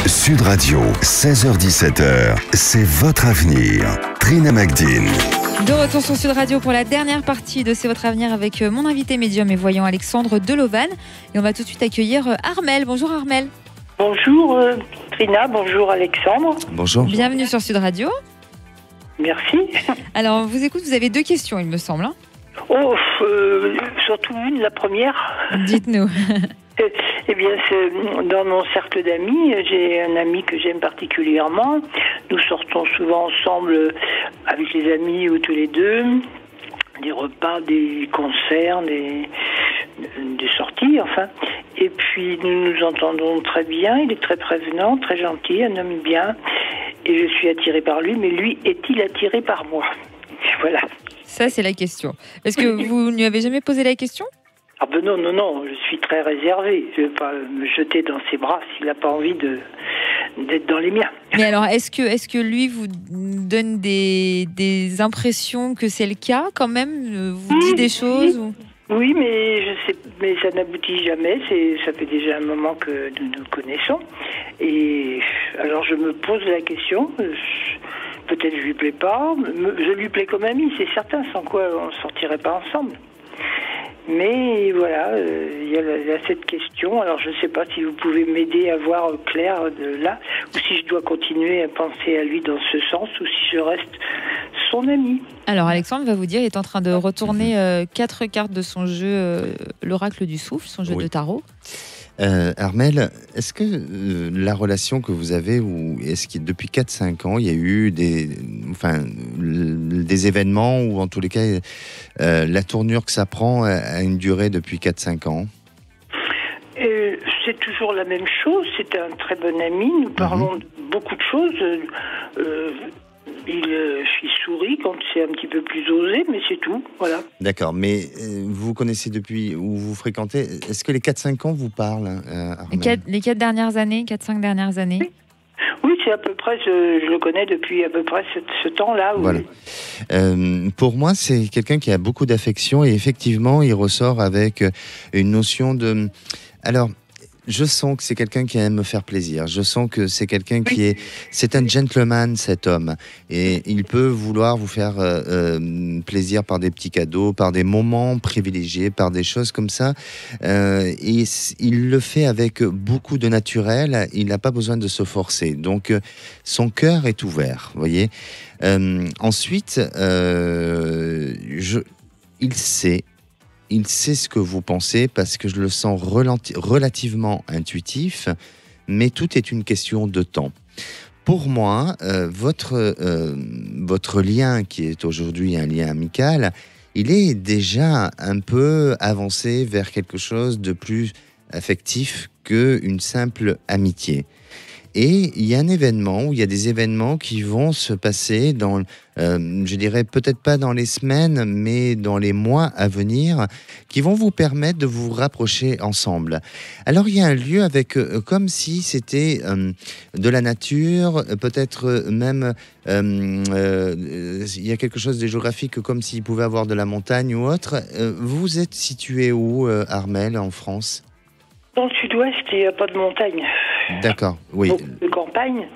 Sud Radio, 16h-17h, c'est votre avenir. Trina Magdine. De retour sur Sud Radio pour la dernière partie de C'est votre avenir avec mon invité médium et voyant Alexandre Delovan. Et on va tout de suite accueillir Armel. Bonjour Armel. Bonjour Trina, bonjour Alexandre. Bonjour. Bienvenue sur Sud Radio. Merci. Alors, on vous écoute, vous avez 2 questions, il me semble. Hein. Surtout une, la première. Dites-nous. Eh bien, dans mon cercle d'amis, j'ai un ami que j'aime particulièrement. Nous sortons souvent ensemble avec les amis ou tous les deux. Des repas, des concerts, des sorties, enfin. Et puis, nous nous entendons très bien. Il est très prévenant, très gentil, un homme bien. Et je suis attirée par lui, mais lui, est-il attiré par moi? Voilà. Ça, c'est la question. Est-ce que vous ne lui avez jamais posé la question? Ah ben non, je suis très réservée. Je ne vais pas me jeter dans ses bras s'il n'a pas envie d'être dans les miens. Mais alors, est-ce que lui vous donne des impressions que c'est le cas quand même? Vous dit des choses ou... Oui, mais ça n'aboutit jamais. Ça fait déjà un moment que nous nous connaissons. Et alors je me pose la question. Peut-être je lui plais pas. Je lui plais comme ami, c'est certain. Sans quoi on ne sortirait pas ensemble. Mais voilà, il y a cette question. Alors je ne sais pas si vous pouvez m'aider à voir clair de là, ou si je dois continuer à penser à lui dans ce sens, ou si je reste son ami. Alors Alexandre va vous dire, il est en train de retourner 4 cartes de son jeu, l'oracle du souffle, son jeu de tarot. Armel, est-ce que la relation que vous avez, ou est-ce que depuis 4-5 ans, il y a eu des événements, ou en tous les cas, la tournure que ça prend a une durée depuis 4-5 ans? C'est toujours la même chose. C'est un très bon ami. Nous parlons de beaucoup de choses. Il sourit quand c'est un petit peu plus osé, mais c'est tout, voilà. D'accord, mais vous connaissez depuis, ou vous fréquentez, est-ce que les 4-5 ans vous parlent, Armel? Les 4 dernières années, 4-5 dernières années? Oui, c'est à peu près, je le connais depuis à peu près ce temps-là. Oui. Voilà. Pour moi, c'est quelqu'un qui a beaucoup d'affection, et effectivement, il ressort avec une notion de... Alors... Je sens que c'est quelqu'un qui aime me faire plaisir. Je sens que c'est quelqu'un qui est... C'est un gentleman, cet homme. Et il peut vouloir vous faire plaisir par des petits cadeaux, par des moments privilégiés, par des choses comme ça. Et il le fait avec beaucoup de naturel. Il n'a pas besoin de se forcer. Donc, son cœur est ouvert, vous voyez. Ensuite, il sait ce que vous pensez, parce que je le sens relativement intuitif, mais tout est une question de temps. Pour moi, votre lien, qui est aujourd'hui un lien amical, il est déjà un peu avancé vers quelque chose de plus affectif qu'une simple amitié. Et il y a un événement, ou il y a des événements qui vont se passer dans, je dirais peut-être pas dans les semaines, mais dans les mois à venir, qui vont vous permettre de vous rapprocher ensemble. Alors il y a un lieu avec, comme si c'était de la nature, peut-être même, il y a quelque chose de géographique, comme s'il pouvait avoir de la montagne ou autre. Vous êtes situé où, Armel, en France ? Dans le sud-ouest, il n'y a pas de montagne. D'accord, oui. Donc, de campagne.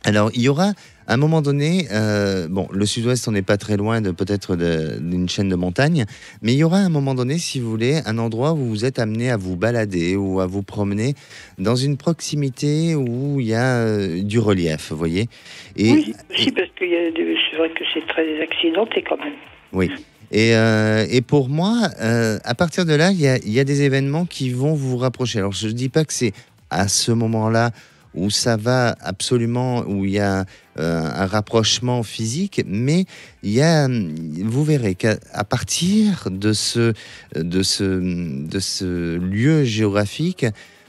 Alors, il y aura, à un moment donné, le sud-ouest, on n'est pas très loin peut-être d'une chaîne de montagnes, mais il y aura à un moment donné, si vous voulez, un endroit où vous êtes amené à vous balader ou à vous promener dans une proximité où il y a du relief, vous voyez. Oui, parce que c'est vrai que c'est très accidenté quand même. Oui. Et pour moi, à partir de là, il y a des événements qui vont vous rapprocher. Alors, je ne dis pas que c'est à ce moment-là où ça va absolument, où il y a un rapprochement physique, mais vous verrez qu'à partir de ce lieu géographique,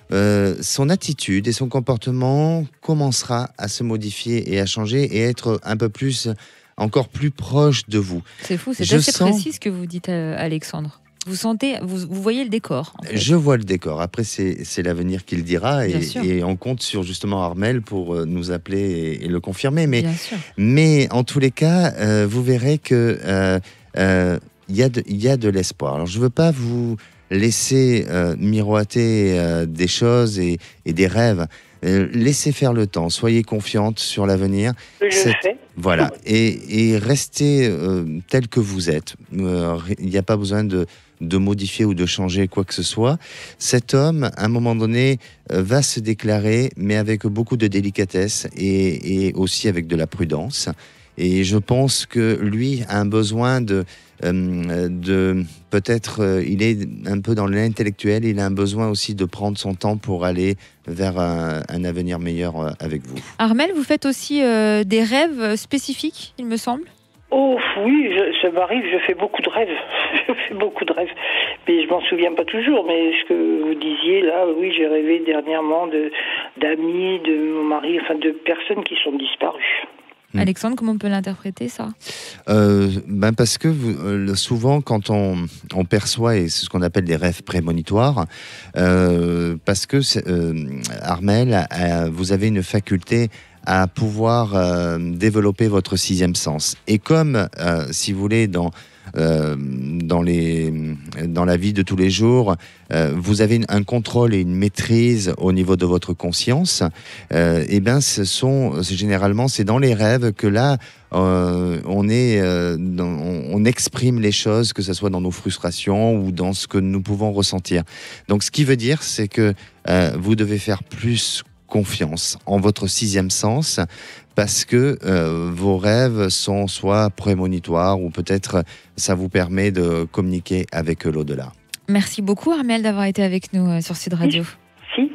son attitude et son comportement commencera à se modifier et à changer et être un peu plus... encore plus proche de vous. C'est fou, c'est assez précis ce que vous dites, Alexandre. Vous sentez, vous voyez le décor. En fait. Je vois le décor. Après, c'est l'avenir qui le dira, et on compte sur justement Armel pour nous appeler et le confirmer. Mais en tous les cas, vous verrez que il y a de l'espoir. Alors, je veux pas vous laissez miroiter des choses et des rêves. Laissez faire le temps, soyez confiante sur l'avenir. Je le fais. Voilà, et restez tel que vous êtes. Il n'y a pas besoin de modifier ou de changer quoi que ce soit. Cet homme, à un moment donné, va se déclarer, mais avec beaucoup de délicatesse et aussi avec de la prudence. Et je pense que lui a un besoin de peut-être, il est un peu dans l'intellectuel, il a un besoin aussi de prendre son temps pour aller vers un avenir meilleur avec vous. Armel, vous faites aussi des rêves spécifiques, il me semble. Oh oui, ça m'arrive, je fais beaucoup de rêves. Je fais beaucoup de rêves. Mais je m'en souviens pas toujours. Mais ce que vous disiez là, oui, j'ai rêvé dernièrement d'amis, de mon mari, enfin de personnes qui sont disparues. Alexandre, comment on peut l'interpréter, ça ? Parce que souvent, quand on perçoit, et c'est ce qu'on appelle des rêves prémonitoires, parce que, Armel, vous avez une faculté à pouvoir développer votre sixième sens. Et comme, si vous voulez, dans la vie de tous les jours, vous avez un contrôle et une maîtrise au niveau de votre conscience, et bien généralement c'est dans les rêves que là on exprime les choses, que ce soit dans nos frustrations ou dans ce que nous pouvons ressentir. Donc ce qui veut dire, c'est que vous devez faire plus confiance en votre sixième sens, parce que vos rêves sont soit prémonitoires ou peut-être ça vous permet de communiquer avec l'au-delà. Merci beaucoup Armel d'avoir été avec nous sur Sud Radio. Si.